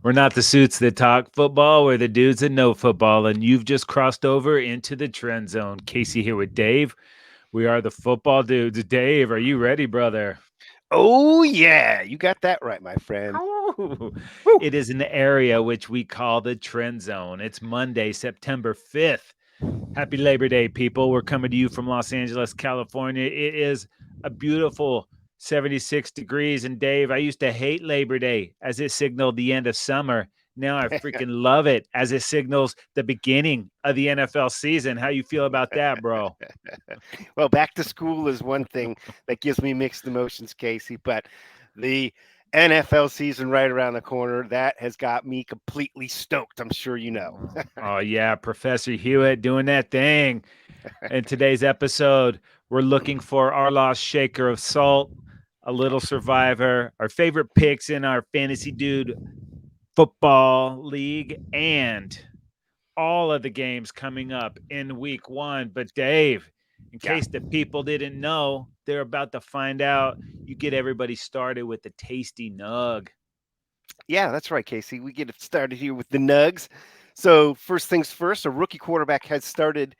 We're not the suits that talk football. We're the dudes that know football. And you've just crossed over into the trend zone. Casey here with Dave. We are the football dudes. Dave, are you ready, brother? Oh, yeah, you got that right, my friend. Ow. Woo. It is an area which we call the trend zone. It's Monday, September 5th. Happy Labor Day, people. We're coming to you from Los Angeles, California. It is a beautiful 76 degrees. And Dave, I used to hate Labor Day as it signaled the end of summer. Now I freaking love it as it signals the beginning of the NFL season. How you feel about that, bro? Well, back to school is one thing that gives me mixed emotions, Casey, but the NFL season right around the corner, that has got me completely stoked. I'm sure you know. Oh, yeah, Professor Hewitt doing that thing. In today's episode, we're looking for our lost shaker of salt, a little survivor, our favorite picks in our fantasy dude football league, and all of the games coming up in week one. But Dave, in Yeah. case the people didn't know, they're about to find out. You get everybody started with the tasty nug. Yeah, that's right, Casey. We get it started here with the Nugs. So, first things first, a rookie quarterback has started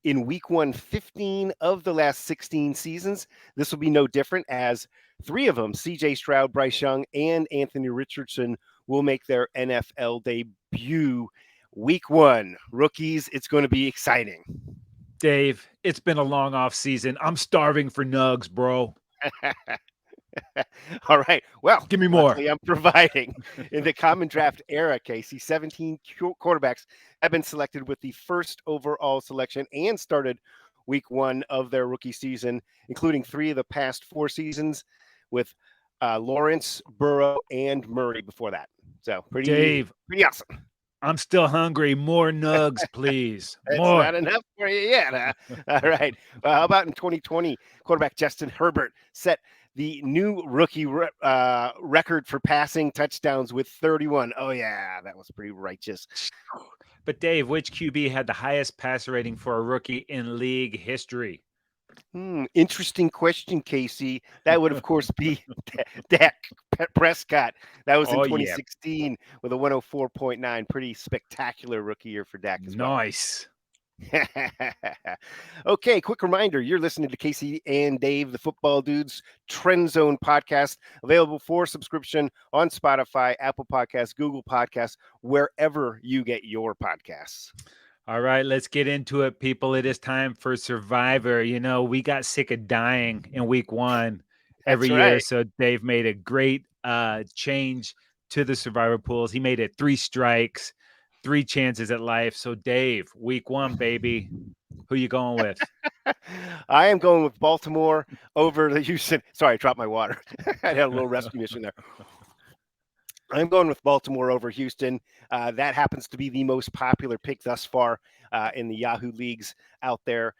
in week one 15 of the last 16 seasons. This will be no different as three of them, CJ Stroud, Bryce Young, and Anthony Richardson, will make their NFL debut week one. Rookies, it's going to be exciting. Dave, it's been a long off season. I'm starving for nugs, bro. All right. Well, Give me more. luckily I'm providing. In the common draft era, Casey, 17 quarterbacks have been selected with the first overall selection and started week one of their rookie season, including three of the past four seasons with Lawrence, Burrow, and Murray before that. So Dave, pretty awesome. I'm still hungry. More nugs, please. It's More. not enough for you yet. All right. Well, how about in 2020, quarterback Justin Herbert set the new rookie record for passing touchdowns with 31. Oh, yeah, that was pretty righteous. But Dave, which QB had the highest passer rating for a rookie in league history? Interesting question, Casey. That would, of course, be Dak Prescott. That was in Oh yeah, 2016 with a 104.9. Pretty spectacular rookie year for Dak as well. nice. Okay, quick reminder you're listening to Casey and Dave, the Football Dudes Trend Zone podcast, available for subscription on Spotify, Apple Podcasts, Google Podcasts, wherever you get your podcasts. All right, let's get into it, people. It is time for Survivor. You know, we got sick of dying in week one every That's year. right. So Dave made a great change to the Survivor pools. He made it 3 strikes, 3 chances at life. So Dave, week one, baby. Who you going with? I am going with Baltimore over the Houston. Sorry, I dropped my water. I had a little rescue mission there. I'm going with Baltimore over Houston. That happens to be the most popular pick thus far in the Yahoo leagues out there,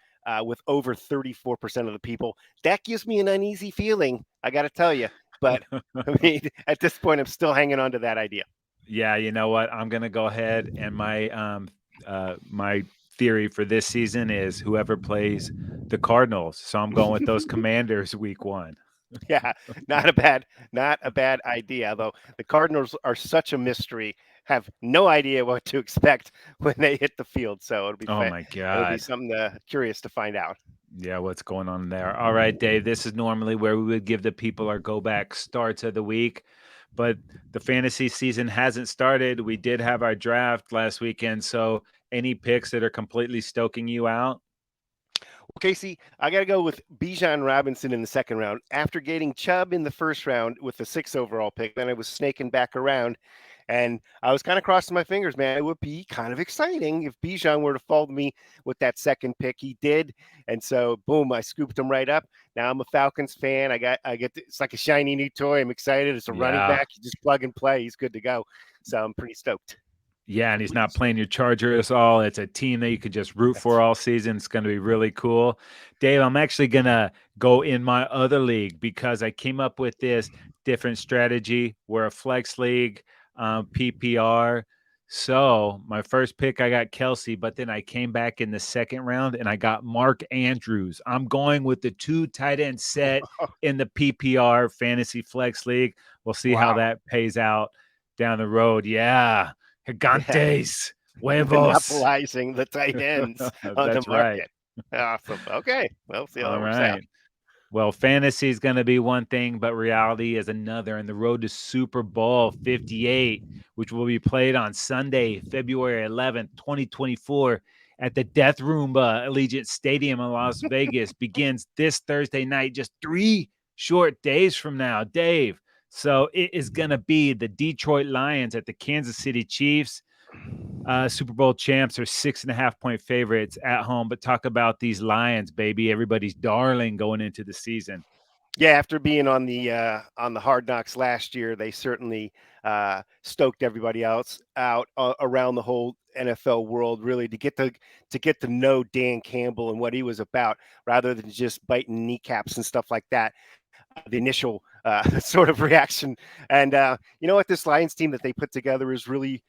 with over 34% of the people. That gives me an uneasy feeling, I got to tell you. But I mean, at this point, I'm still hanging on to that idea. Yeah, you know what? I'm gonna go ahead and my theory for this season is whoever plays the Cardinals. So I'm going with those Commanders week one. Yeah, not a bad idea. Although the Cardinals are such a mystery, have no idea what to expect when they hit the field. So Oh my it'll be god. something curious to find out. Yeah, what's going on there? All right, Dave. This is normally where we would give the people our go back starts of the week, but the fantasy season hasn't started. We did have our draft last weekend, so any picks that are completely stoking you out? Well, Casey, I got to go with Bijan Robinson in the second round. After getting Chubb in the first round with the sixth overall pick, then I was snaking back around, and I was kind of crossing my fingers, man. It would be kind of exciting if Bijan were to fall to me with that second pick. He did, and so boom, I scooped him right up. Now I'm a Falcons fan. It's like a shiny new toy. I'm excited. It's a running Yeah. back. You just plug and play. He's good to go. So I'm pretty stoked. Yeah, and he's not playing your Chargers all. It's a team that you could just root for That's all season. It's going to be really cool. Dave, I'm actually going to go in my other league because I came up with this different strategy. We're a flex league, PPR. So my first pick, I got Kelsey, but then I came back in the second round and I got Mark Andrews. I'm going with the 2 tight end set in the PPR fantasy flex league. We'll see how wow. that pays out. down the road. Yeah. Yeah. Gigantes. Huevos. Monopolizing the tight ends on the That's right. market. Awesome. Okay. We'll see how All that works out. right. Well, fantasy is going to be one thing, but reality is another. And the road to Super Bowl 58, which will be played on Sunday, February 11th, 2024, at the Death Roomba Allegiant Stadium in Las Vegas, begins this Thursday night, just 3 short days from now, Dave. So it is going to be the Detroit Lions at the Kansas City Chiefs. Super Bowl champs are 6.5-point favorites at home, but talk about these Lions, baby. Everybody's darling going into the season. Yeah, after being on the Hard Knocks last year, they certainly stoked everybody else out around the whole NFL world, really, to get to know Dan Campbell and what he was about, rather than just biting kneecaps and stuff like that. The initial sort of reaction, and you know what, this Lions team that they put together is really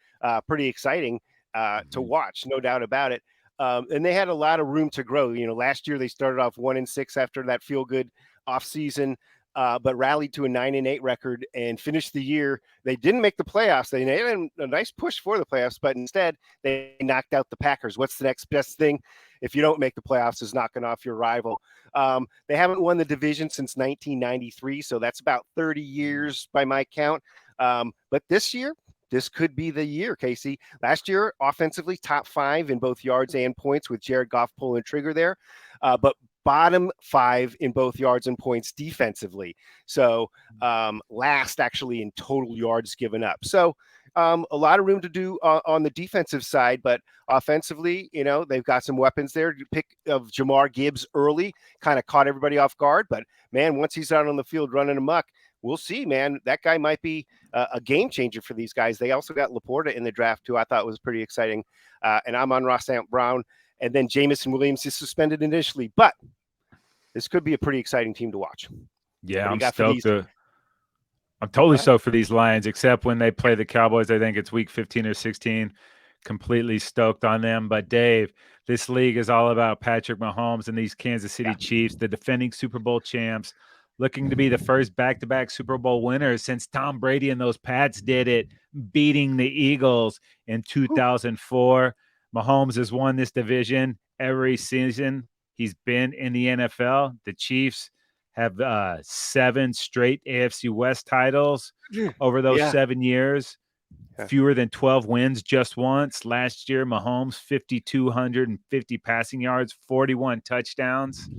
pretty exciting to watch, no doubt about it. And they had a lot of room to grow. You know, last year they started off 1-6 after that feel good offseason, but rallied to a 9-8 record and finished the year. They didn't make the playoffs. They had a nice push for the playoffs, but instead they knocked out the Packers. What's the next best thing? If you don't make the playoffs, is knocking off your rival. They haven't won the division since 1993, so that's about 30 years by my count. But this year, this could be the year, Casey. Last year, offensively, top 5 in both yards and points with Jared Goff pulling trigger there. But bottom 5 in both yards and points defensively. So last actually in total yards given up. So a lot of room to do on the defensive side, but offensively, you know, they've got some weapons there. Pick of Jamar Gibbs early kind of caught everybody off guard, but man, once he's out on the field running amok, we'll see, man. That guy might be a game changer for these guys. They also got Laporta in the draft, who I thought was pretty exciting. And I'm on Ross St. Brown. And then Jamison Williams is suspended initially. But this could be a pretty exciting team to watch. Yeah, I'm stoked. I'm totally stoked for these Lions, except when they play the Cowboys. I think it's week 15 or 16. Completely stoked on them. But Dave, this league is all about Patrick Mahomes and these Kansas City Chiefs, the defending Super Bowl champs, looking to be the first back-to-back Super Bowl winners since Tom Brady and those Pats did it, beating the Eagles in 2004. Mahomes has won this division every season he's been in the NFL. The Chiefs have 7 straight AFC West titles over those 7 years. Fewer than 12 wins just once. Last year, Mahomes, 5,250 passing yards, 41 touchdowns.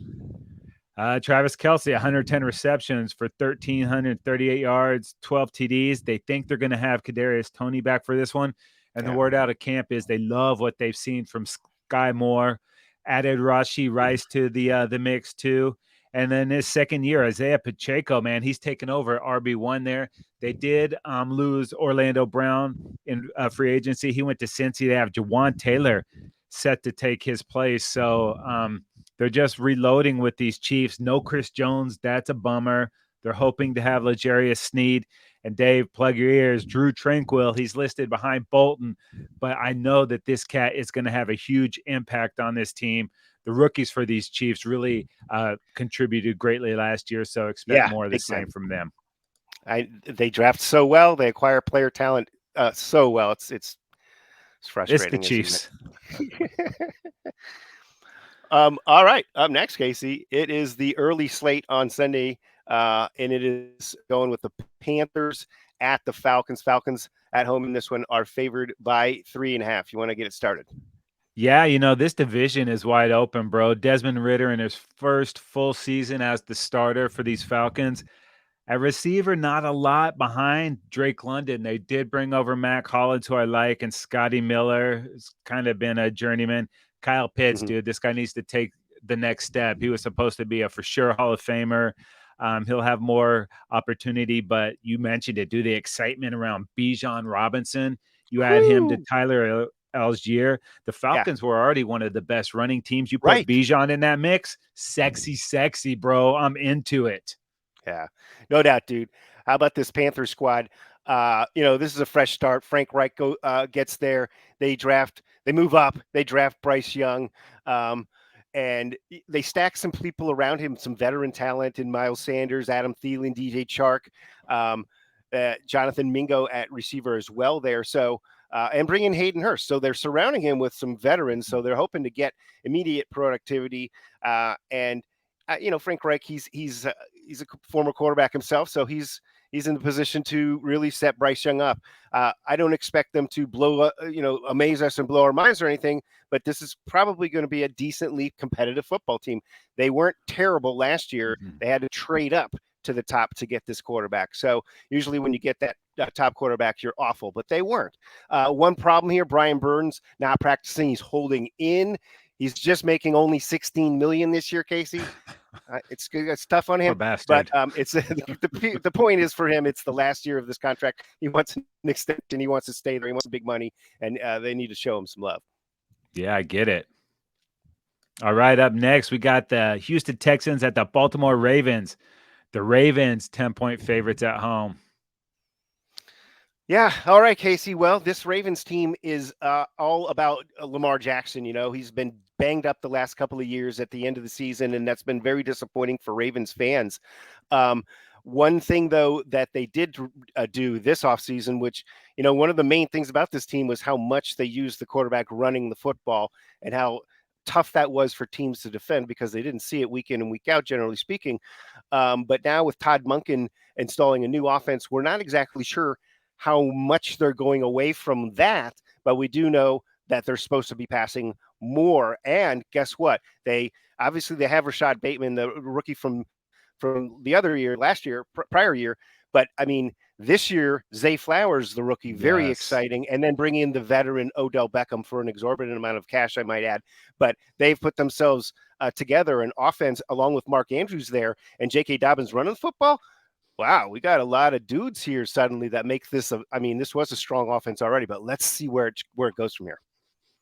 Travis Kelce, 110 receptions for 1,338 yards, 12 TDs. They think they're going to have Kadarius Toney back for this one. And the word out of camp is they love what they've seen from Sky Moore. Added Rashee Rice to the mix too. And then his second year, Isaiah Pacheco, man, he's taken over RB1 there. They did lose Orlando Brown in free agency. He went to Cincy. They have Jawan Taylor set to take his place. So they're just reloading with these Chiefs. No Chris Jones. That's a bummer. They're hoping to have L'Jarius Sneed. And Dave, plug your ears. Drew Tranquill, he's listed behind Bolton. But I know that this cat is going to have a huge impact on this team. The rookies for these Chiefs really contributed greatly last year, so expect more of the same from them. They draft so well. They acquire player talent so well. It's frustrating. It's the Chiefs. All right. Up next, Casey, it is the early slate on Sunday, and it is going with the Panthers at the Falcons. Falcons at home in this one are favored by 3.5. You want to get it started? Yeah, you know, this division is wide open, bro. Desmond Ridder in his first full season as the starter for these Falcons. At receiver, not a lot behind Drake London. They did bring over Mac Hollins, who I like, and Scotty Miller has kind of been a journeyman. Kyle Pitts, dude, this guy needs to take the next step. He was supposed to be a for sure Hall of Famer. He'll have more opportunity, but you mentioned it, dude, the excitement around Bijan Robinson. You add him to Tyler Algier. The Falcons were already one of the best running teams. You put Bijan in that mix, sexy, bro. I'm into it. Yeah, no doubt, dude. How about this Panther squad? You know, this is a fresh start. Frank Reich gets there. They move up. They draft Bryce Young, and they stack some people around him, some veteran talent in Miles Sanders, Adam Thielen, DJ Chark. Jonathan Mingo at receiver as well there. So, and bring in Hayden Hurst. So they're surrounding him with some veterans. So they're hoping to get immediate productivity. Frank Reich, he's a former quarterback himself, so he's in the position to really set Bryce Young up. I don't expect them to amaze us and blow our minds or anything, but this is probably going to be a decently competitive football team. They weren't terrible last year. Mm-hmm. They had to trade up to the top to get this quarterback. So usually when you get that top quarterback, you're awful, but they weren't. One problem here, Brian Burns not practicing. He's holding in. He's just making only $16 million this year, Casey. It's tough on him, but it's the point is for him, it's the last year of this contract. He wants an extension. He wants to stay there. He wants big money, and they need to show him some love. Yeah, I get it. All right, up next, we got the Houston Texans at the Baltimore Ravens. The Ravens, 10-point favorites at home. Yeah. All right, Casey. Well, this Ravens team is all about Lamar Jackson. He's been banged up the last couple of years at the end of the season, and that's been very disappointing for Ravens fans. One thing, though, that they did do this offseason, which, one of the main things about this team was how much they used the quarterback running the football and how tough that was for teams to defend because they didn't see it week in and week out, generally speaking. But now with Todd Monken installing a new offense, we're not exactly sure how much they're going away from that, but we do know that they're supposed to be passing more. And guess what? They have Rashad Bateman, the rookie from the other year, prior year. But I mean, this year, Zay Flowers, the rookie, very exciting. And then bring in the veteran Odell Beckham for an exorbitant amount of cash, I might add. But they've put themselves together an offense along with Mark Andrews there and J.K. Dobbins running the football. Wow, we got a lot of dudes here suddenly that make this. This was a strong offense already, but let's see where it goes from here.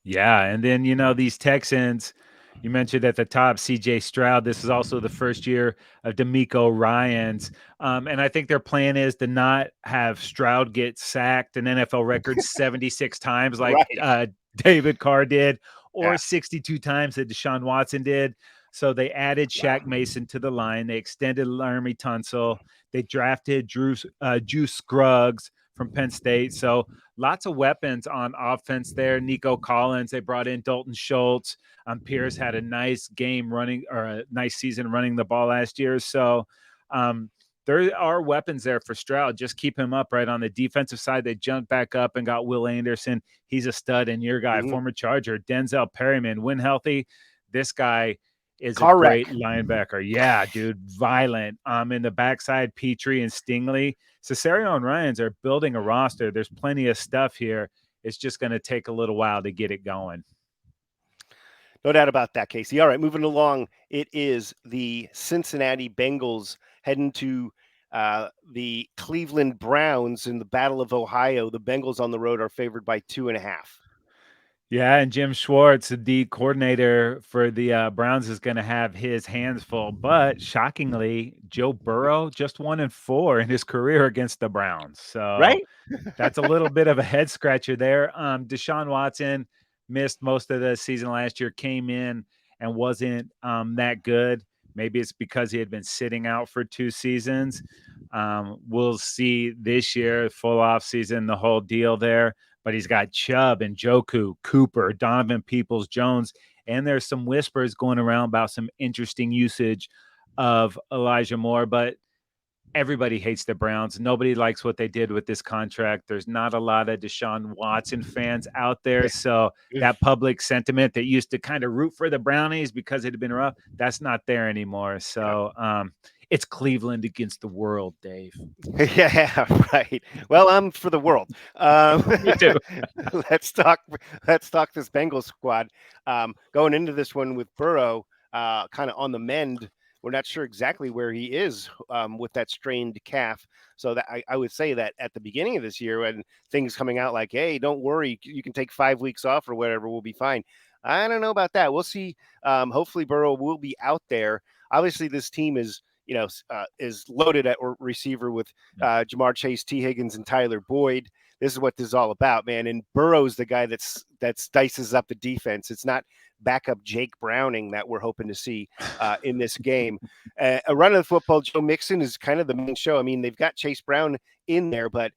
Yeah, and then these Texans. You mentioned at the top, C.J. Stroud. This is also the first year of DeMeco Ryans. And I think their plan is to not have Stroud get sacked an NFL record 76 times like David Carr did, or 62 times that Deshaun Watson did. So they added Shaq Mason to the line. They extended Laramie Tunsil. They drafted Juice Scruggs from Penn State. So lots of weapons on offense there. Nico Collins. They brought in Dalton Schultz. Pierce had a nice game running, or a nice season running the ball last year. So there are weapons there for Stroud. Just keep him up. Right on the defensive side, they jumped back up and got Will Anderson. He's a stud. And your guy, former Charger, Denzel Perryman, when healthy, this guy is a great linebacker. Yeah, dude, violent. In the backside, Petrie and Stingley. Cesario and Ryans are building a roster. There's plenty of stuff here. It's just going to take a little while to get it going. No doubt about that, Casey. All right, moving along. It is the Cincinnati Bengals heading to the Cleveland Browns in the Battle of Ohio. The Bengals on the road are favored by 2.5. Yeah, and Jim Schwartz, the coordinator for the Browns, is going to have his hands full. But shockingly, Joe Burrow just 1-4 in his career against the Browns. So that's a little bit of a head scratcher there. Deshaun Watson missed most of the season last year, came in and wasn't that good. Maybe it's because he had been sitting out for 2 seasons. We'll see this year, full off season, the whole deal there. But he's got Chubb and Njoku, Cooper, Donovan Peoples-Jones, and there's some whispers going around about some interesting usage of Elijah Moore. But everybody hates the Browns. Nobody likes what they did with this contract. There's not a lot of Deshaun Watson fans out there. So that public sentiment that used to kind of root for the Brownies because it had been rough, that's not there anymore. So it's Cleveland against the world, Dave. Yeah, right. Well, I'm for the world. Me too. Let's talk this Bengals squad. Going into this one with Burrow kind of on the mend. We're not sure exactly where he is with that strained calf. So that I would say that at the beginning of this year, when things coming out like, hey, don't worry, you can take 5 weeks off or whatever, we'll be fine. I don't know about that. We'll see. Hopefully Burrow will be out there. Obviously, this team is is loaded at receiver with Jamar Chase, T. Higgins, and Tyler Boyd. This is what this is all about, man. And Burrow's the guy that's dices up the defense. It's not backup Jake Browning that we're hoping to see in this game. A run of the football, Joe Mixon is kind of the main show. I mean, they've got Chase Brown in there, but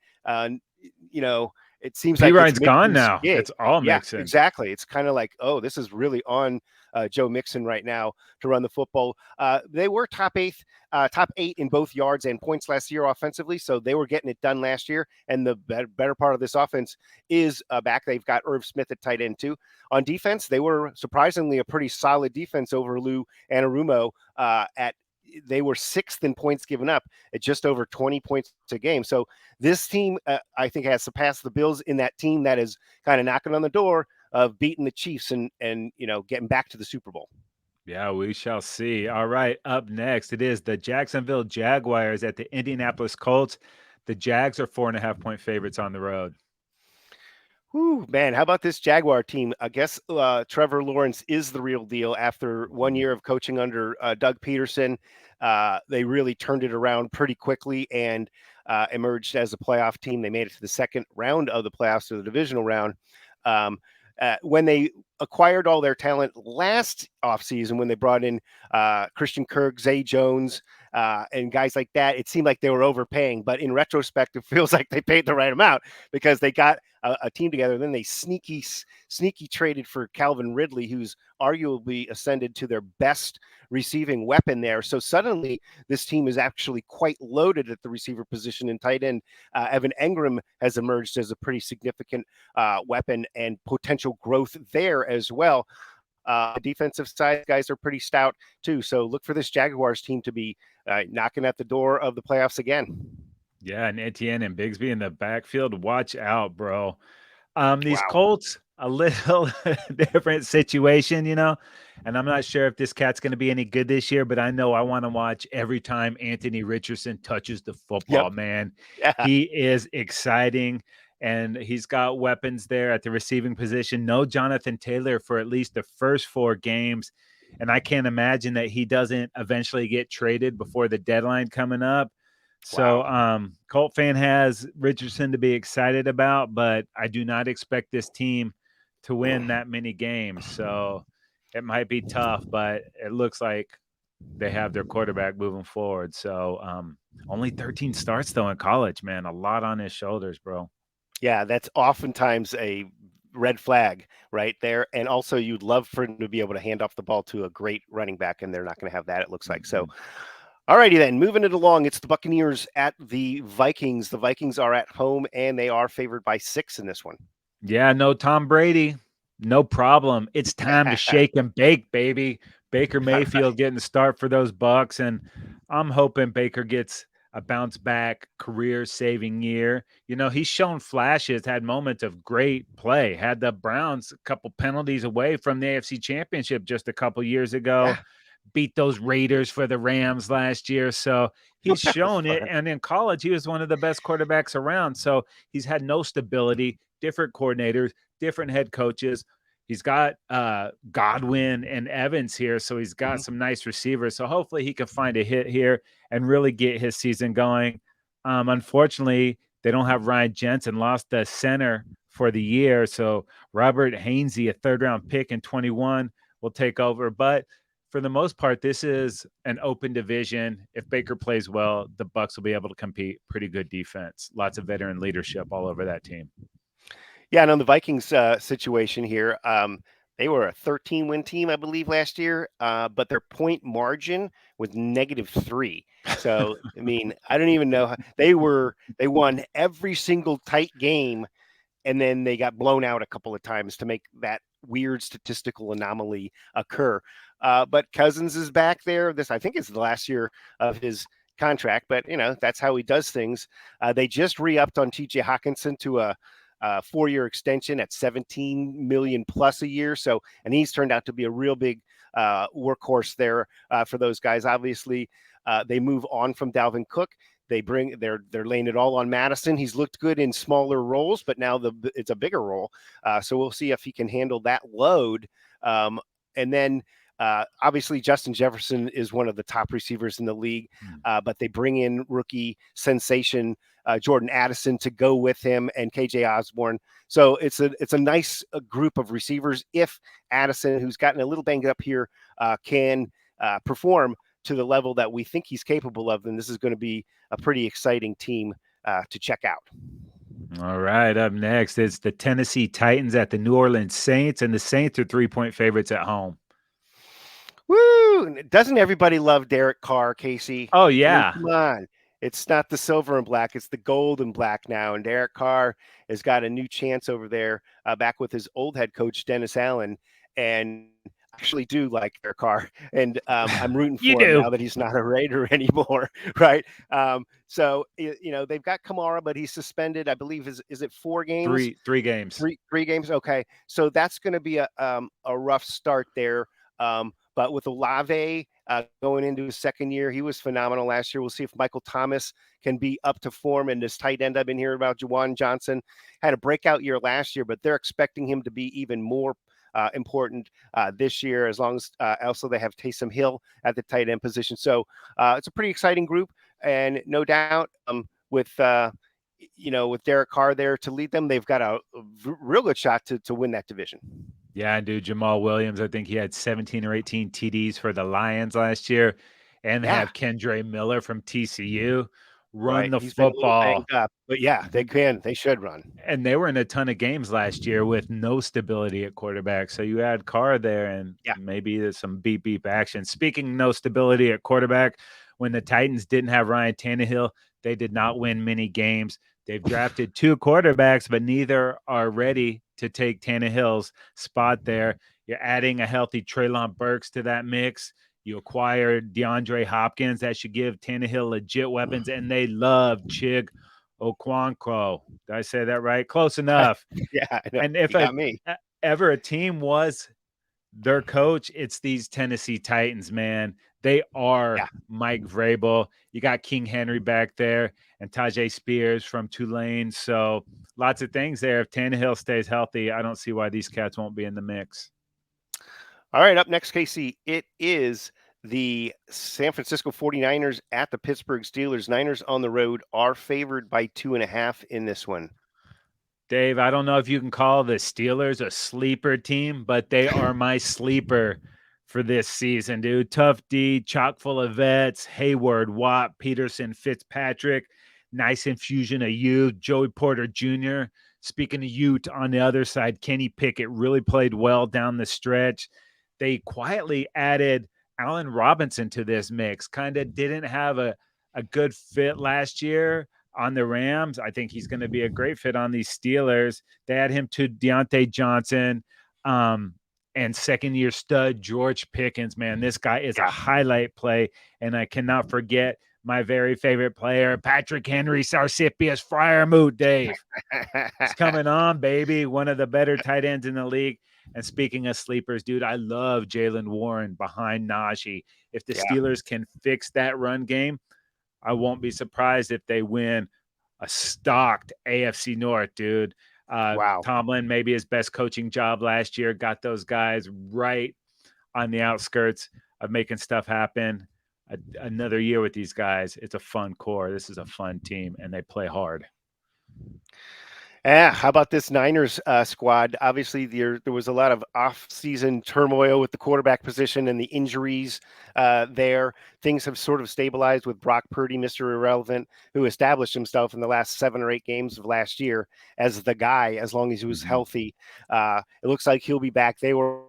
it seems like Ryan's gone now. Gig. It's all Mixon. Yeah, exactly. It's kind of like, oh, this is really on Joe Mixon right now to run the football. They were top eight in both yards and points last year offensively, so they were getting it done last year. And the better part of this offense is back. They've got Irv Smith at tight end too. On defense, they were surprisingly a pretty solid defense over Lou Anarumo they were 6th in points given up at just over 20 points a game. So this team, I think, has surpassed the Bills in that team that is kind of knocking on the door of beating the Chiefs and getting back to the Super Bowl. Yeah, we shall see. All right, up next, it is the Jacksonville Jaguars at the Indianapolis Colts. The Jags are 4.5-point favorites on the road. Whew, man, how about this Jaguar team? I guess Trevor Lawrence is the real deal after 1 year of coaching under Doug Peterson. They really turned it around pretty quickly and emerged as a playoff team. They made it to the second round of the playoffs, to the divisional round. When they acquired all their talent last offseason, when they brought in Christian Kirk, Zay Jones, and guys like that, it seemed like they were overpaying. But in retrospect, it feels like they paid the right amount because they got a team together. Then they sneaky traded for Calvin Ridley, who's arguably ascended to their best receiving weapon there. So suddenly this team is actually quite loaded at the receiver position and tight end. Evan Engram has emerged as a pretty significant weapon and potential growth there as well. Defensive side guys are pretty stout too. So look for this Jaguars team to be knocking at the door of the playoffs again. Yeah, and Etienne and Bigsby in the backfield. Watch out, bro. These Colts, a little different situation, and I'm not sure if this cat's going to be any good this year, but I know I want to watch every time Anthony Richardson touches the football, man. Yeah. He is exciting, and he's got weapons there at the receiving position. No Jonathan Taylor for at least the first 4 games, and I can't imagine that he doesn't eventually get traded before the deadline coming up. So Colt fan has Richardson to be excited about, but I do not expect this team to win that many games. So it might be tough, but it looks like they have their quarterback moving forward. So only 13 starts, though, in college, man. A lot on his shoulders, bro. Yeah, that's oftentimes a red flag right there. And also you'd love for him to be able to hand off the ball to a great running back, and they're not going to have that, it looks like. So all righty then, moving it along. It's the Buccaneers at the Vikings. The Vikings are at home, and they are favored by 6 in this one. Yeah, no Tom Brady. No problem. It's time to shake and bake, baby. Baker Mayfield getting the start for those Bucs, and I'm hoping Baker gets a bounce back career-saving year. He's shown flashes, had moments of great play, had the Browns a couple penalties away from the AFC Championship just a couple years ago. Yeah. Beat those Raiders for the Rams last year. So he's shown it. And in college, he was one of the best quarterbacks around. So he's had no stability, different coordinators, different head coaches. He's got Godwin and Evans here. So he's got some nice receivers. So hopefully he can find a hit here and really get his season going. Unfortunately, they don't have Ryan Jensen, lost the center for the year. So Robert Hainsey, a 3rd-round pick in 21, will take over. But for the most part, this is an open division. If Baker plays well, the Bucs will be able to compete. Pretty good defense. Lots of veteran leadership all over that team. Yeah, and on the Vikings situation here, they were a 13-win team, I believe, last year, but their point margin was -3. So, I mean, I don't even know. They won every single tight game, and then they got blown out a couple of times to make that weird statistical anomaly occur. But Cousins is back there. This, I think, is the last year of his contract, but that's how he does things. They just re-upped on TJ Hawkinson to a 4-year extension at $17 million plus a year. So, and he's turned out to be a real big workhorse there for those guys. Obviously, they move on from Dalvin Cook. They're laying it all on Madison. He's looked good in smaller roles, but now it's a bigger role. So we'll see if he can handle that load. And then Obviously, Justin Jefferson is one of the top receivers in the league, but they bring in rookie sensation Jordan Addison to go with him and KJ Osborne. So it's a nice group of receivers. If Addison, who's gotten a little banged up here, can perform to the level that we think he's capable of, then this is going to be a pretty exciting team to check out. All right, up next, it's the Tennessee Titans at the New Orleans Saints, and the Saints are 3-point favorites at home. Woo! Doesn't everybody love Derek Carr, Casey? Oh, I mean, yeah. come on. It's not the silver and black, it's the gold and black now. And Derek Carr has got a new chance over there back with his old head coach, Dennis Allen. And I actually do like Derek Carr. And I'm rooting for him now that he's not a Raider anymore, right? So, they've got Kamara, but he's suspended. I believe, is it 4 games? Three games. Three games. Okay. So that's going to be a rough start there. But with Olave going into his second year, he was phenomenal last year. We'll see if Michael Thomas can be up to form. And this tight end I've been hearing about, Juwan Johnson, had a breakout year last year, but they're expecting him to be even more important this year, as long as also they have Taysom Hill at the tight end position. So it's a pretty exciting group. And no doubt with Derek Carr there to lead them, they've got a real good shot to win that division. Yeah, dude, Jamal Williams, I think he had 17 or 18 TDs for the Lions last year. And they have Kendre Miller from TCU run the football. But yeah, they should run. And they were in a ton of games last year with no stability at quarterback. So you add Carr there, and maybe there's some beep action. Speaking no stability at quarterback, when the Titans didn't have Ryan Tannehill, they did not win many games. They've drafted 2 quarterbacks, but neither are ready to take Tannehill's spot there. You're adding a healthy Treylon Burks to that mix. You acquired DeAndre Hopkins. That should give Tannehill legit weapons, and they love Chig Okonkwo. Did I say that right? Close enough. Yeah. And if ever a team was their coach, it's these Tennessee Titans, man. They are Mike Vrabel. You got King Henry back there and Tajay Spears from Tulane. So lots of things there. If Tannehill stays healthy, I don't see why these cats won't be in the mix. All right, up next, Casey, it is the San Francisco 49ers at the Pittsburgh Steelers. Niners on the road are favored by 2.5 in this one. Dave, I don't know if you can call the Steelers a sleeper team, but they are my sleeper for this season, dude. Tough D, chock full of vets, Hayward, Watt, Peterson, Fitzpatrick, nice infusion of youth, Joey Porter Jr. Speaking of youth, on the other side, Kenny Pickett really played well down the stretch. They quietly added Allen Robinson to this mix. Kind of didn't have a good fit last year on the Rams. I think he's going to be a great fit on these Steelers. They add him to Deontay Johnson and second-year stud George Pickens. Man, this guy is a highlight play, and I cannot forget my very favorite player, Patrick Henry, Sarsipius Freiermuth, Dave. It's coming on, baby. One of the better tight ends in the league. And speaking of sleepers, dude, I love Jaylen Warren behind Najee. If the Steelers can fix that run game, I won't be surprised if they win a stocked AFC North, dude. Tomlin, maybe his best coaching job last year, got those guys right on the outskirts of making stuff happen. Another year with these guys. It's a fun core. This is a fun team, and they play hard. Yeah, how about this Niners squad? Obviously, there was a lot of off-season turmoil with the quarterback position and the injuries there. Things have sort of stabilized with Brock Purdy, Mr. Irrelevant, who established himself in the last 7 or 8 games of last year as the guy, as long as he was healthy. It looks like he'll be back. They were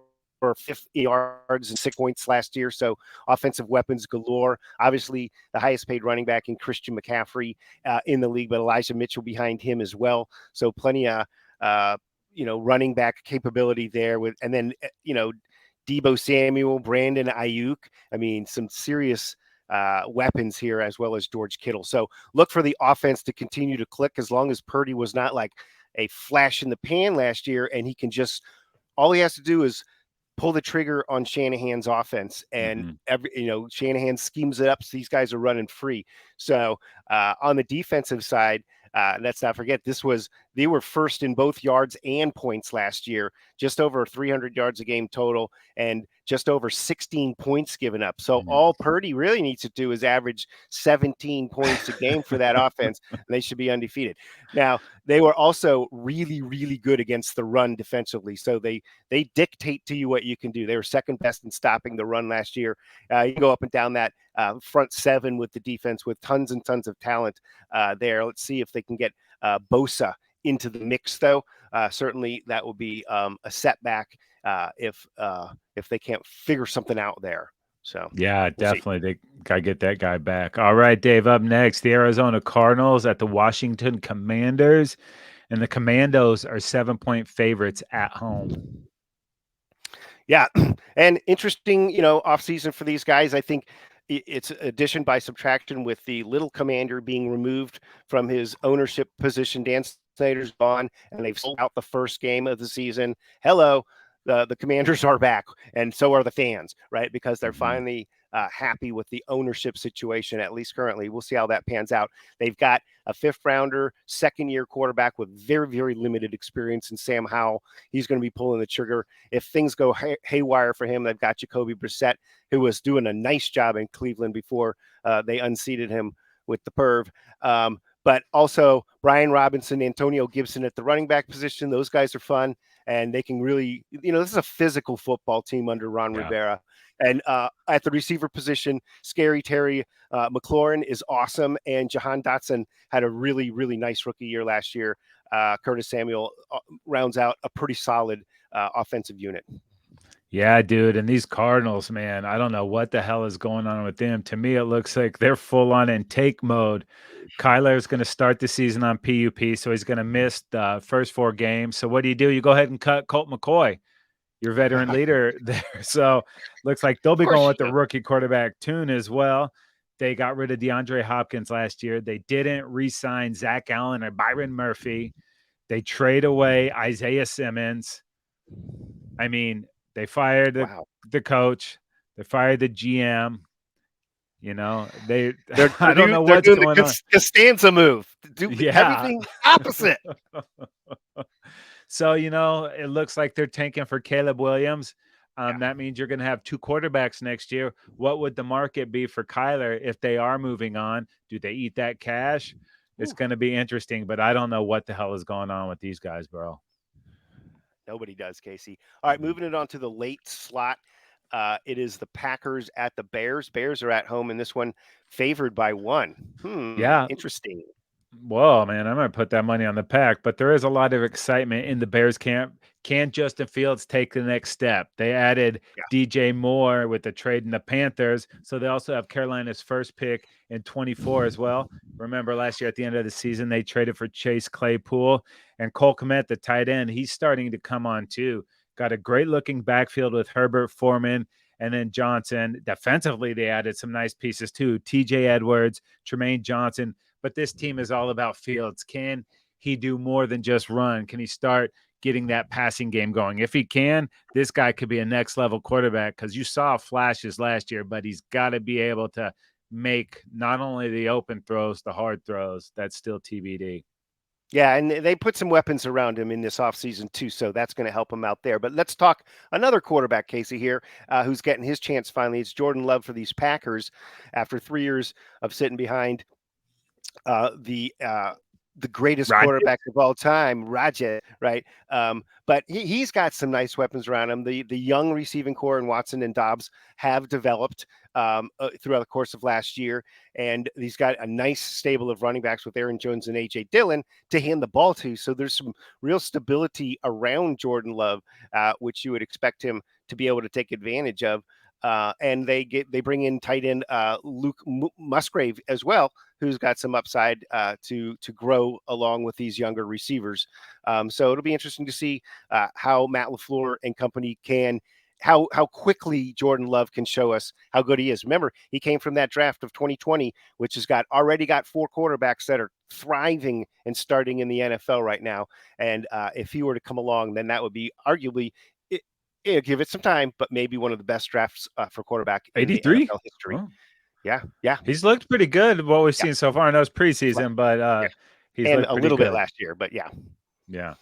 50 yards and 6 points last year. So offensive weapons galore. Obviously, the highest paid running back in Christian McCaffrey in the league, but Elijah Mitchell behind him as well. So plenty of, running back capability there and then Deebo Samuel, Brandon Ayuk. I mean, some serious weapons here, as well as George Kittle. So look for the offense to continue to click, as long as Purdy was not like a flash in the pan last year, and he can all he has to do is pull the trigger on Shanahan's offense, and Shanahan schemes it up so these guys are running free. So on the defensive side, let's not forget they were first in both yards and points last year, just over 300 yards a game total. And just over 16 points given up. So all Purdy really needs to do is average 17 points a game for that offense, and they should be undefeated. Now, they were also really, really good against the run defensively. So they dictate to you what you can do. They were second best in stopping the run last year. You can go up and down that front seven with the defense with tons and tons of talent there. Let's see if they can get Bosa into the mix, though. Certainly that will be a setback if they can't figure something out there. So yeah, definitely. They got to get that guy back. All right, Dave, up next, the Arizona Cardinals at the Washington Commanders. And the Commandos are 7-point favorites at home. Yeah. And interesting, offseason for these guys. I think it's addition by subtraction with the little commander being removed from his ownership position. Dan Snyder's gone, and they've sold out the first game of the season. Hello. The Commanders are back, and so are the fans, right? Because they're finally happy with the ownership situation, at least currently. We'll see how that pans out. They've got a fifth-rounder, second-year quarterback with very, very limited experience in Sam Howell. He's going to be pulling the trigger. If things go haywire for him, they've got Jacoby Brissett, who was doing a nice job in Cleveland before they unseated him with the perv. But also Brian Robinson, Antonio Gibson at the running back position. Those guys are fun. And they can really, this is a physical football team under Ron Rivera. And at the receiver position, Scary Terry McLaurin is awesome. And Jahan Dotson had a really, really nice rookie year last year. Curtis Samuel rounds out a pretty solid offensive unit. Yeah, dude. And these Cardinals, man, I don't know what the hell is going on with them. To me, it looks like they're full on in take mode. Kyler is going to start the season on PUP, so he's going to miss the first 4 games. So what do? You go ahead and cut Colt McCoy, your veteran leader there. So looks like they'll be going with the rookie quarterback tune as well. They got rid of DeAndre Hopkins last year. They didn't re-sign Zach Allen or Byron Murphy. They trade away Isaiah Simmons. I mean, they fired the coach. They fired the GM. I don't know what's going on. Costanza move. Do everything opposite. So, it looks like they're tanking for Caleb Williams. That means you're going to have 2 quarterbacks next year. What would the market be for Kyler if they are moving on? Do they eat that cash? It's going to be interesting, but I don't know what the hell is going on with these guys, bro. Nobody does, Casey. All right, moving it on to the late slot. It is the Packers at the Bears. Bears are at home in this one, favored by 1. Yeah. Interesting. Whoa, man, I'm going to put that money on the Pack, but there is a lot of excitement in the Bears camp. Can Justin Fields take the next step? They added DJ Moore with the trade in the Panthers, so they also have Carolina's first pick in 24 as well. Remember last year at the end of the season, they traded for Chase Claypool, and Cole Kmet, the tight end, he's starting to come on too. Got a great-looking backfield with Herbert, Foreman, and then Johnson. Defensively, they added some nice pieces too. TJ Edwards, Tremaine Johnson. But this team is all about Fields. Can he do more than just run? Can he start getting that passing game going? If he can, this guy could be a next-level quarterback because you saw flashes last year, but he's got to be able to make not only the open throws, the hard throws. That's still TBD. Yeah, and they put some weapons around him in this offseason too, so that's going to help him out there. But let's talk another quarterback, Casey, here, who's getting his chance finally. It's Jordan Love for these Packers after 3 years of sitting behind the greatest quarterback of all time, Rodgers, right? But he's got some nice weapons around him. The young receiving core in Watson and Dobbs have developed throughout the course of last year. And he's got a nice stable of running backs with Aaron Jones and A.J. Dillon to hand the ball to. So there's some real stability around Jordan Love, which you would expect him to be able to take advantage of. And they bring in tight end Luke Musgrave as well, who's got some upside to grow along with these younger receivers. So it'll be interesting to see how Matt LaFleur and company can, how quickly Jordan Love can show us how good he is. Remember, he came from that draft of 2020, which has already got 4 quarterbacks that are thriving and starting in the NFL right now. And if he were to come along, then that would be arguably, give it some time, but maybe one of the best drafts for quarterback in 83 NFL history. Oh. Yeah. He's looked pretty good what we've seen so far. I know it's preseason, but he's and a little bit last year, but yeah.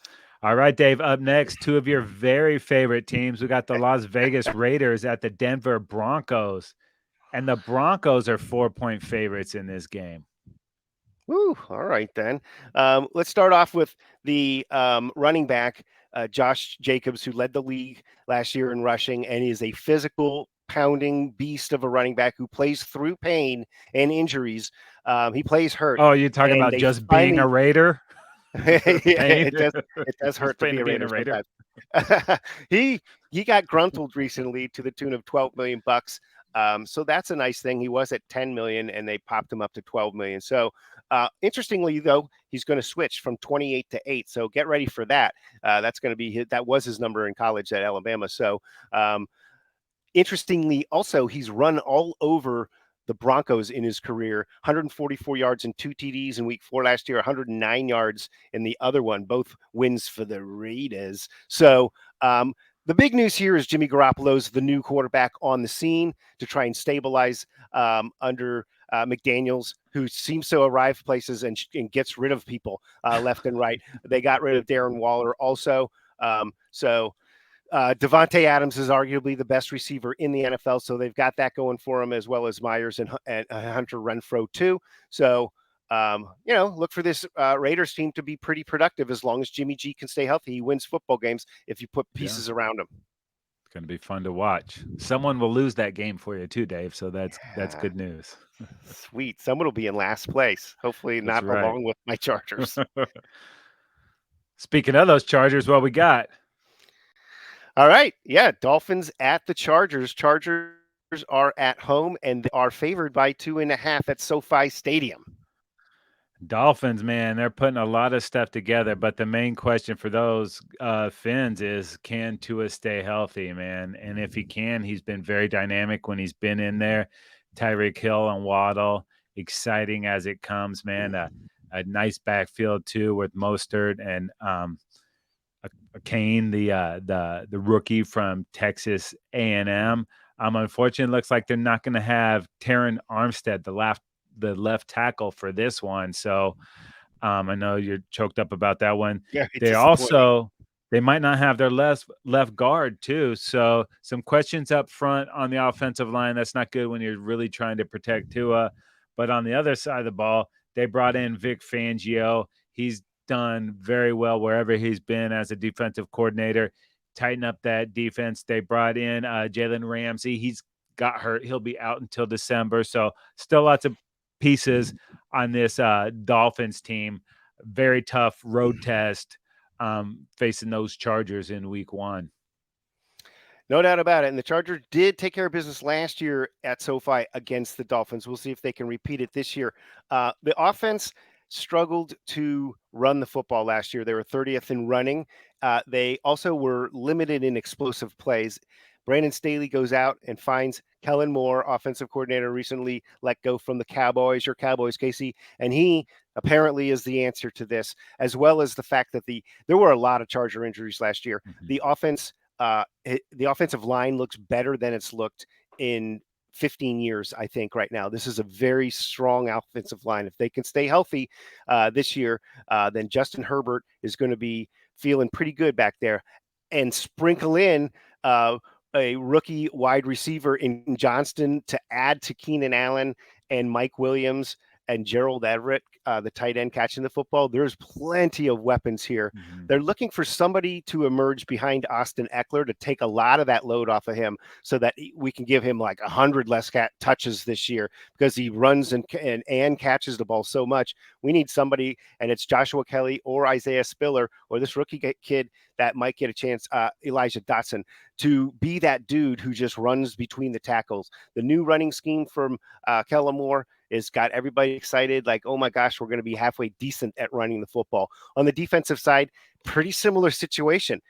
All right, Dave, up next, two of your very favorite teams. We got the Las Vegas Raiders at the Denver Broncos, and the Broncos are 4-point favorites in this game. Woo, all right, then. Let's start off with the running back, Josh Jacobs, who led the league last year in rushing and is a physical pounding beast of a running back who plays through pain and injuries. He plays hurt. Oh, you're talking and about they just finally, being a Raider? yeah, Pain? it does Just hurt to pain be of a being a Raider Raider? sometimes. he got gruntled recently to the tune of 12 million bucks. So that's a nice thing. He was at 10 million and they popped him up to 12 million. So interestingly, though, he's going to switch from 28 to 8. So get ready for that. That's going to be that was his number in college at Alabama. So interestingly, also, he's run all over the Broncos in his career. 144 yards and 2 TDs in week 4 last year, 109 yards in the other one, both wins for the Raiders. So the big news here is Jimmy Garoppolo's the new quarterback on the scene to try and stabilize under McDaniels, who seems to arrive places and gets rid of people left and right. They got rid of Darren Waller also. Devontae Adams is arguably the best receiver in the NFL, so they've got that going for him, as well as Myers and Hunter Renfrow too. So, look for this Raiders team to be pretty productive as long as Jimmy G can stay healthy. He wins football games if you put pieces around him. It's going to be fun to watch. Someone will lose that game for you too, Dave. So that's good news. Sweet. Someone will be in last place. Hopefully not along with my Chargers. Speaking of those Chargers, what we got? All right. Yeah. Dolphins at the Chargers. Chargers are at home and are favored by 2.5 at SoFi Stadium. Dolphins, man, they're putting a lot of stuff together. But the main question for those Finns is, can Tua stay healthy, man? And if he can, he's been very dynamic when he's been in there. Tyreek Hill and Waddle, exciting as it comes, man. A nice backfield too with Mostert and Kane, the rookie from Texas A&M. Unfortunately, it looks like they're not going to have Terron Armstead, the left tackle for this one. So I know you're choked up about that one. Yeah, they might not have their left guard too. So some questions up front on the offensive line. That's not good when you're really trying to protect Tua. But on the other side of the ball, they brought in Vic Fangio. He's done very well wherever he's been as a defensive coordinator. Tighten up that defense. They brought in Jalen Ramsey. He's got hurt. He'll be out until December. So still lots of pieces on this Dolphins team. Very tough road test facing those Chargers in week 1. No doubt about it. And the Chargers did take care of business last year at SoFi against the Dolphins. We'll see if they can repeat it this year. The offense struggled to run the football last year. They were 30th in running. They also were limited in explosive plays. Brandon Staley goes out and finds Kellen Moore, offensive coordinator, recently let go from the Cowboys, your Cowboys, Casey, and he apparently is the answer to this, as well as the fact that there were a lot of Charger injuries last year. Mm-hmm. The offensive line looks better than it's looked in 15 years, I think, right now. This is a very strong offensive line. If they can stay healthy this year, then Justin Herbert is going to be feeling pretty good back there. And sprinkle in a rookie wide receiver in Johnston to add to Keenan Allen and Mike Williams and Gerald Everett, the tight end catching the football. There's plenty of weapons here. Mm-hmm. They're looking for somebody to emerge behind Austin Eckler to take a lot of that load off of him so that we can give him like 100 less touches this year because he runs and catches the ball so much. We need somebody, and it's Joshua Kelly or Isaiah Spiller or this rookie kid that might get a chance, Elijah Dotson, to be that dude who just runs between the tackles. The new running scheme from Kellen Moore has got everybody excited, like, oh my gosh, we're going to be halfway decent at running the football. On the defensive side, pretty similar situation.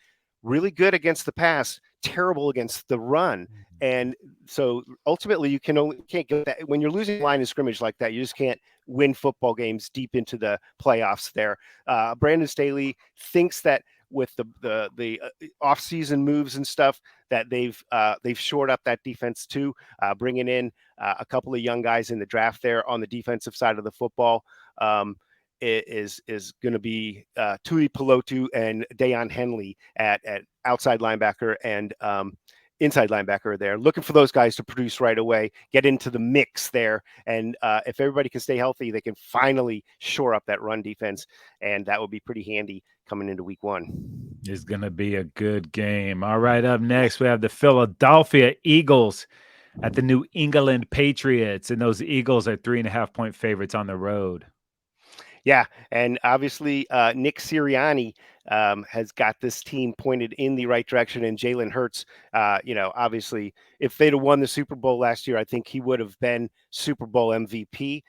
Really good against the pass, terrible against the run. And so ultimately you can't get that. When you're losing line of scrimmage like that, you just can't win football games deep into the playoffs there. Brandon Staley thinks that with the off-season moves and stuff that they've shored up that defense too, bringing in a couple of young guys in the draft there on the defensive side of the football. is going to be Tui Pelotu and Dayon Henley at outside linebacker and inside linebacker there. Looking for those guys to produce right away, get into the mix there. And if everybody can stay healthy, they can finally shore up that run defense. And that would be pretty handy coming into week 1. It's going to be a good game. All right, up next, we have the Philadelphia Eagles at the New England Patriots. And those Eagles are 3.5-point favorites on the road. Yeah, and obviously Nick Sirianni has got this team pointed in the right direction, and Jalen Hurts, obviously, if they'd have won the Super Bowl last year, I think he would have been Super Bowl MVP.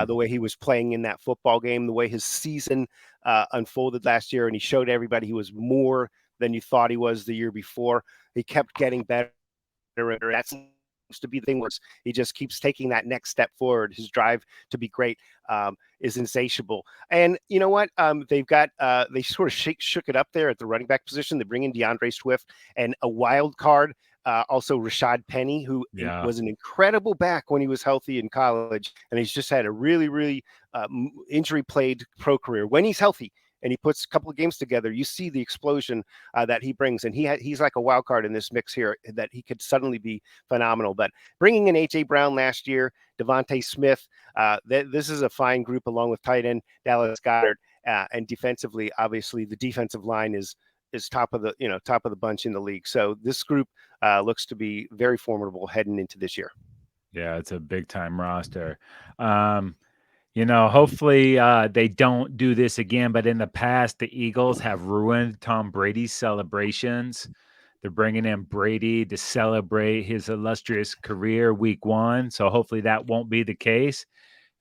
The way he was playing in that football game, the way his season unfolded last year, and he showed everybody he was more than you thought he was the year before. He kept getting better. That's to be the thing was he just keeps taking that next step forward. His drive to be great is insatiable. And you know what? They've got they sort of shook it up there at the running back position. They bring in DeAndre Swift and a wild card. Also Rashad Penny, who was an incredible back when he was healthy in college, and he's just had a really injury-plagued pro career. When he's healthy and he puts a couple of games together, you see the explosion that he brings, and he's like a wild card in this mix here that he could suddenly be phenomenal. But bringing in A.J. Brown last year, Devontae Smith, this is a fine group along with tight end Dallas Goedert, and defensively, obviously, the defensive line is top of the bunch in the league. So this group looks to be very formidable heading into this year. Yeah, it's a big time roster. Hopefully they don't do this again, but in the past, the Eagles have ruined Tom Brady's celebrations. They're bringing in Brady to celebrate his illustrious career week 1. So hopefully that won't be the case.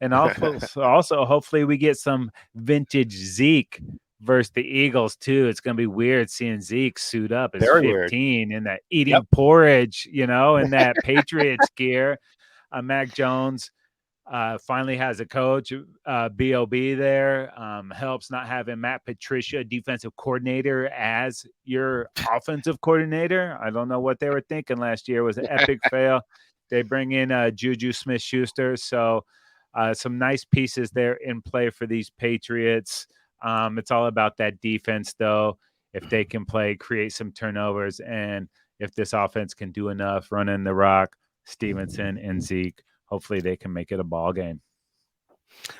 And also hopefully we get some vintage Zeke versus the Eagles too. It's going to be weird seeing Zeke suit up as Very 15 in that eating porridge, in that Patriots gear. Mac Jones finally has a coach, B.O.B. there. Helps not having Matt Patricia, defensive coordinator, as your offensive coordinator. I don't know what they were thinking last year. It was an epic fail. They bring in Juju Smith-Schuster. So some nice pieces there in play for these Patriots. It's all about that defense, though. If they can create some turnovers, and if this offense can do enough running the rock, Stevenson and Zeke, hopefully they can make it a ball game.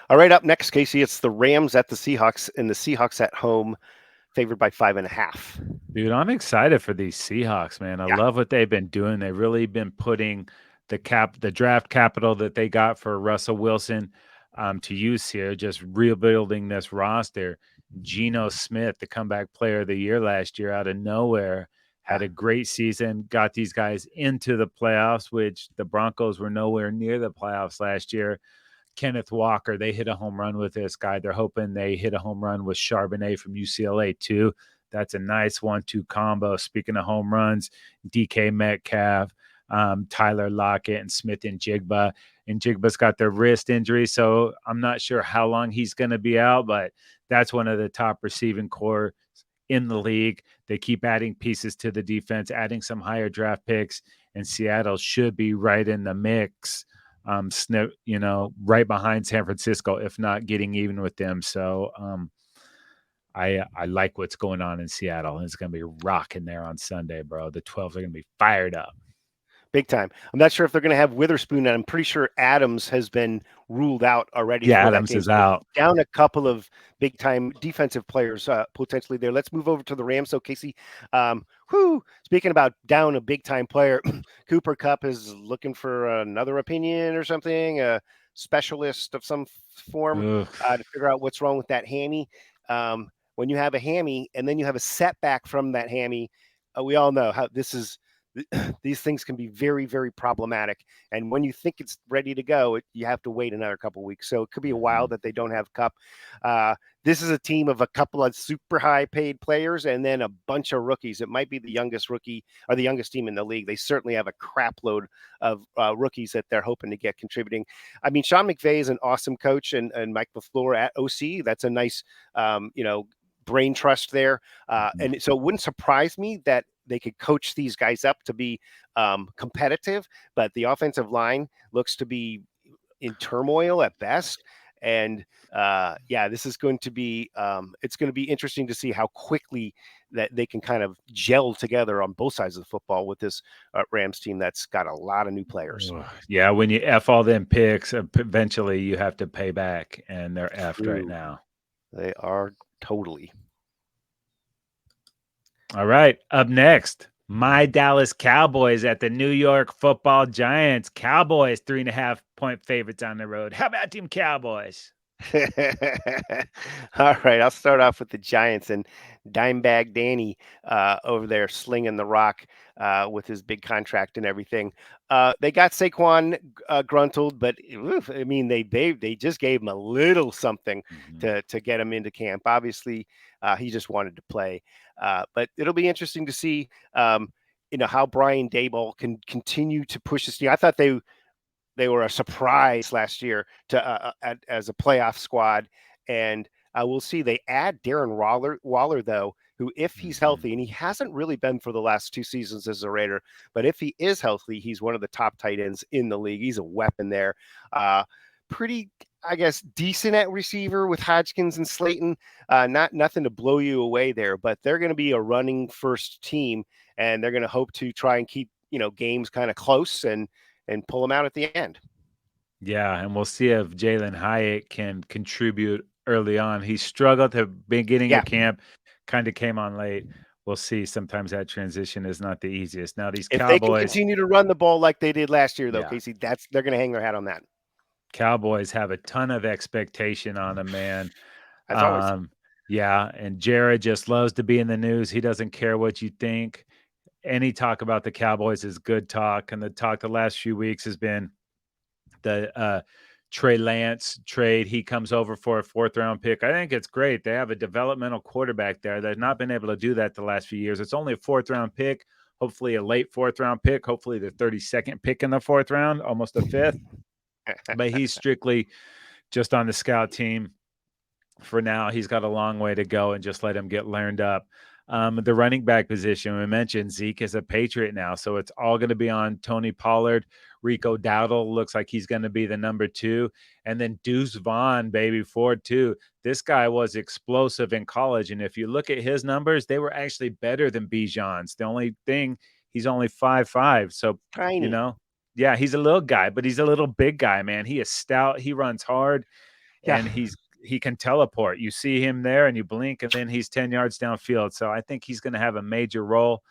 All right, up next, Casey, it's the Rams at the Seahawks, and the Seahawks at home, favored by 5.5. Dude, I'm excited for these Seahawks, man. I love what they've been doing. They've really been putting the draft capital that they got for Russell Wilson to use here, just rebuilding this roster. Geno Smith, the comeback player of the year last year out of nowhere, had a great season, got these guys into the playoffs, which the Broncos were nowhere near the playoffs last year. Kenneth Walker, they hit a home run with this guy. They're hoping they hit a home run with Charbonnet from UCLA too. That's a nice 1-2 combo. Speaking of home runs, DK Metcalf, Tyler Lockett, and Smith and Jigba. And Jigba's got their wrist injury, so I'm not sure how long he's going to be out, but that's one of the top receiving core in the league. They keep adding pieces to the defense, adding some higher draft picks, and Seattle should be right in the mix, right behind San Francisco, if not getting even with them. So I like what's going on in Seattle. It's going to be rocking there on Sunday, bro. The 12s are going to be fired up. Big time. I'm not sure if they're going to have Witherspoon, and I'm pretty sure Adams has been ruled out already. Yeah, Adams is out. Down a couple of big-time defensive players potentially there. Let's move over to the Rams. So, Casey, speaking about down a big-time player, Cooper Kupp is looking for another opinion or something, a specialist of some form to figure out what's wrong with that hammy. When you have a hammy and then you have a setback from that hammy, we all know how these things can be very, very problematic. And when you think it's ready to go, you have to wait another couple of weeks. So it could be a while that they don't have Kupp. This is a team of a couple of super high paid players and then a bunch of rookies. It might be the youngest rookie or the youngest team in the league. They certainly have a crap load of rookies that they're hoping to get contributing. I mean, Sean McVay is an awesome coach, and Mike LaFleur at OC. That's a nice, brain trust there. And so it wouldn't surprise me that they could coach these guys up to be competitive, but the offensive line looks to be in turmoil at best. And yeah, this is going to be it's going to be interesting to see how quickly that they can kind of gel together on both sides of the football with this Rams team that's got a lot of new players. Yeah, when you F all them picks, eventually you have to pay back, and they're effed right True. now. They are totally. All right, up next, my Dallas Cowboys at the New York Football Giants. Cowboys 3.5-point favorites on the road. How about Team Cowboys? All right, I'll start off with the Giants and Dimebag Danny over there slinging the rock with his big contract and everything. They got Saquon gruntled, but oof, I mean they just gave him a little something to get him into camp. Obviously, he just wanted to play, but it'll be interesting to see. How Brian Daboll can continue to push this team. I thought they were a surprise last year to as a playoff squad, and we'll see. They add Darren Waller though, who, if he's healthy, and he hasn't really been for the last 2 seasons as a Raider, but if he is healthy, he's one of the top tight ends in the league. He's a weapon there. Pretty, I guess, decent at receiver with Hodgkins and Slayton. Nothing to blow you away there, but they're going to be a running first team, and they're going to hope to try and keep games kind of close and pull them out at the end. Yeah, and we'll see if Jalen Hyatt can contribute early on. He struggled at the beginning of camp, kind of came on late. We'll see. Sometimes that transition is not the easiest. Now these if Cowboys, they can continue to run the ball like they did last year, though, Casey, they're going to hang their hat on that. Cowboys have a ton of expectation on them, man. As always. Yeah, and Jared just loves to be in the news. He doesn't care what you think. Any talk about the Cowboys is good talk, and the talk the last few weeks has been the Trey Lance trade. He comes over for a 4th-round pick. I think it's great. They have a developmental quarterback there. They've not been able to do that the last few years. It's only a 4th-round pick, hopefully a late 4th-round pick, hopefully the 32nd pick in the 4th round, almost a 5th. But he's strictly just on the scout team for now. He's got a long way to go, and just let him get learned up. The running back position, we mentioned Zeke is a Patriot now, so it's all going to be on Tony Pollard. Rico Dowdle looks like he's going to be the number 2. And then Deuce Vaughn, baby, Ford too. This guy was explosive in college, and if you look at his numbers, they were actually better than Bijan's. The only thing, he's only 5'5", so tiny. Yeah, he's a little guy, but he's a little big guy, man. He is stout. He runs hard, and he can teleport. You see him there and you blink, and then he's 10 yards downfield. So I think he's going to have a major role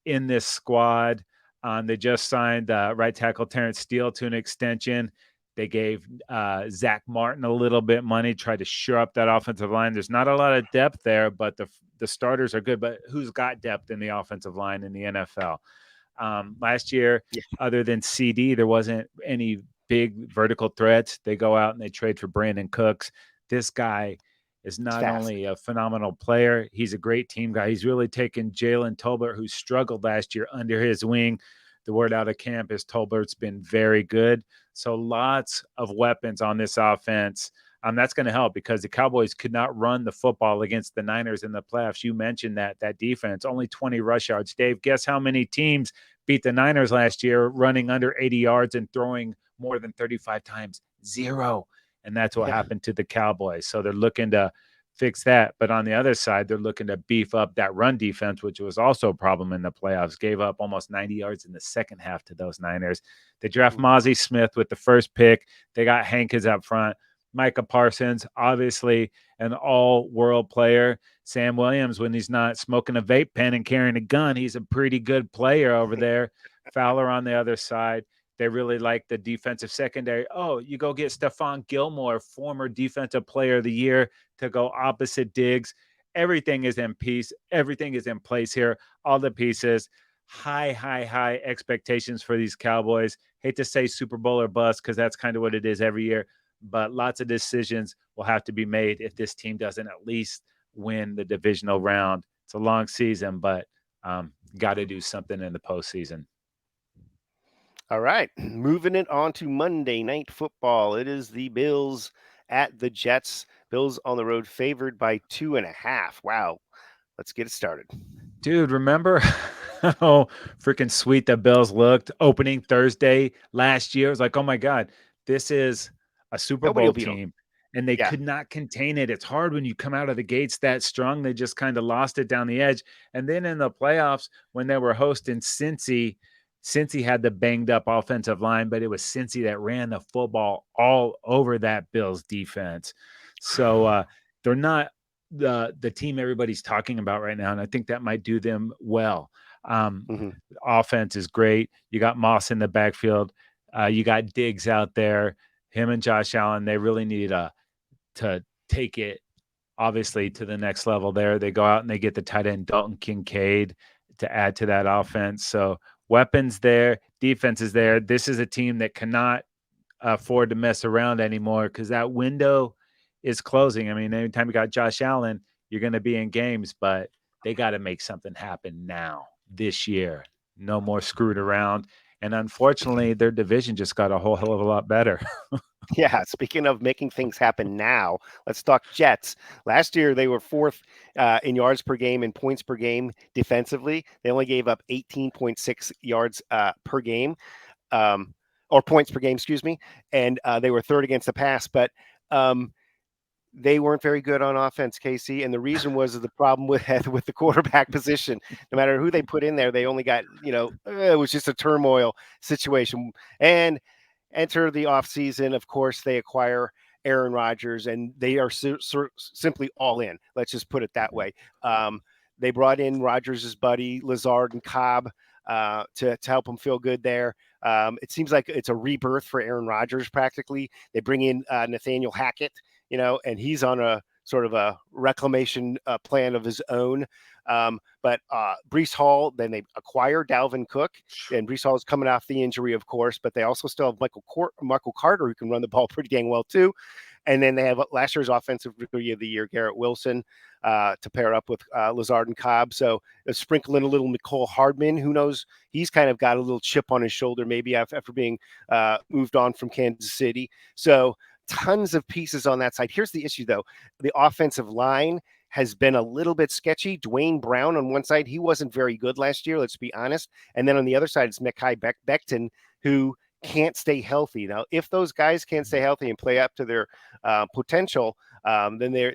in this squad. They just signed right tackle Terrence Steele to an extension. They gave Zach Martin a little bit money, tried to shore up that offensive line. There's not a lot of depth there, but the starters are good. But who's got depth in the offensive line in the NFL? Last year, other than CD, there wasn't any big vertical threats. They go out and they trade for Brandon Cooks. This guy is not only a phenomenal player, he's a great team guy. He's really taken Jalen Tolbert, who struggled last year, under his wing. The word out of camp is Tolbert's been very good. So lots of weapons on this offense. That's going to help, because the Cowboys could not run the football against the Niners in the playoffs. You mentioned that defense, only 20 rush yards. Dave, guess how many teams beat the Niners last year running under 80 yards and throwing more than 35 times? 0. And that's what happened to the Cowboys. So they're looking to fix that. But on the other side, they're looking to beef up that run defense, which was also a problem in the playoffs. Gave up almost 90 yards in the second half to those Niners. They draft Mozzie Smith with the first pick. They got Hankins up front. Micah Parsons, obviously an all-world player. Sam Williams, when he's not smoking a vape pen and carrying a gun, he's a pretty good player over there. Fowler on the other side. They really like the defensive secondary. Oh, you go get Stephon Gilmore, former defensive player of the year, to go opposite Diggs. Everything is in piece. Everything is in place here. All the pieces. High expectations for these Cowboys. Hate to say Super Bowl or bust, because that's kind of what it is every year. But lots of decisions will have to be made if this team doesn't at least win the divisional round. It's a long season, but got to do something in the postseason. All right, moving it on to Monday Night Football. It is the Bills at the Jets. Bills on the road, favored by 2.5. Wow. Let's get it started. Dude, remember how freaking sweet the Bills looked opening Thursday last year? It was like, oh my God, this is a Super Bowl team. and they Yeah. could not contain it. It's hard when you come out of the gates that strong. They just kind of lost it down the edge. And then in the playoffs, when they were hosting Cincy had the banged up offensive line, but it was Cincy that ran the football all over that Bills defense. So they're not the team everybody's talking about right now, and I think that might do them well. Offense is great. You got Moss in the backfield. You got Diggs out there. Him and Josh Allen, they really need to take it, obviously, to the next level there. They go out and they get the tight end Dalton Kincaid to add to that offense. So weapons there, defense is there. This is a team that cannot afford to mess around anymore because that window is closing. I mean, anytime you got Josh Allen, you're going to be in games, but they got to make something happen now, this year. No more screwed around. And unfortunately, their division just got a whole hell of a lot better. Yeah, speaking of making things happen now, let's talk Jets. Last year, they were fourth in yards per game and points per game defensively. They only gave up 18.6 yards per game, or points per game, excuse me. And they were third against the pass, but they weren't very good on offense, Casey. And the reason was the problem with the quarterback position. No matter who they put in there, they only got, it was just a turmoil situation. And enter the offseason, of course, they acquire Aaron Rodgers, and they are simply all in. Let's just put it that way. They brought in Rodgers' buddy, Lazard and Cobb, to help him feel good there. It seems like it's a rebirth for Aaron Rodgers practically. They bring in Nathaniel Hackett, and he's on a sort of a reclamation plan of his own. But Breece Hall, then they acquire Dalvin Cook, and Breece Hall is coming off the injury, of course, but they also still have Michael Carter, who can run the ball pretty dang well too. And then they have last year's offensive rookie of the year, Garrett Wilson, to pair up with Lazard and Cobb. So sprinkle in a little Nicole Hardman. Who knows? He's kind of got a little chip on his shoulder, maybe after being moved on from Kansas City. So tons of pieces on that side. Here's the issue, though. The offensive line has been a little bit sketchy. Dwayne Brown on one side, he wasn't very good last year, let's be honest. And then on the other side, it's Mekhi Becton, who can't stay healthy. Now, if those guys can't stay healthy and play up to their potential, then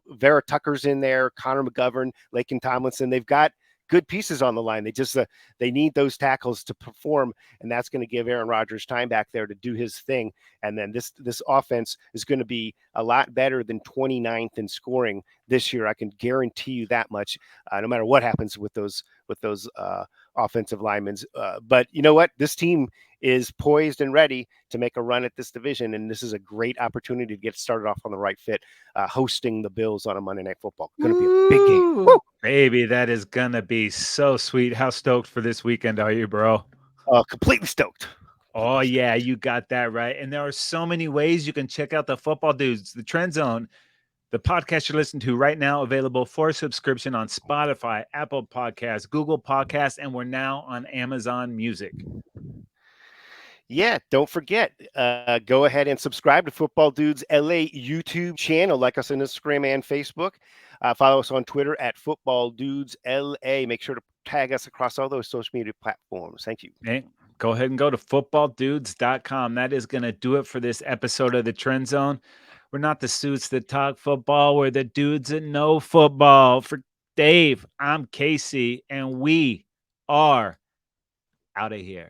Vera Tucker's in there, Connor McGovern, Laken Tomlinson. They've got good pieces on the line. They just they need those tackles to perform, and that's going to give Aaron Rodgers time back there to do his thing. And then this offense is going to be a lot better than 29th in scoring this year. I can guarantee you that much. No matter what happens with those offensive linemen. But you know what? This team is poised and ready to make a run at this division, and this is a great opportunity to get started off on the right fit, hosting the Bills on a Monday Night Football. Going to be a big game. Woo! Baby, that is going to be so sweet. How stoked for this weekend are you, bro? Completely stoked. Oh, yeah, you got that right. And there are so many ways you can check out the Football Dudes, the Trend Zone, the podcast you're listening to right now, available for subscription on Spotify, Apple Podcasts, Google Podcasts, and we're now on Amazon Music. Yeah, don't forget, go ahead and subscribe to Football Dudes LA YouTube channel. Like us on Instagram and Facebook. Follow us on Twitter at Football Dudes LA. Make sure to tag us across all those social media platforms. Thank you. Okay. Go ahead and go to footballdudes.com. That is going to do it for this episode of the Trend Zone. We're not the suits that talk football. We're the dudes that know football. For Dave, I'm Casey, and we are out of here.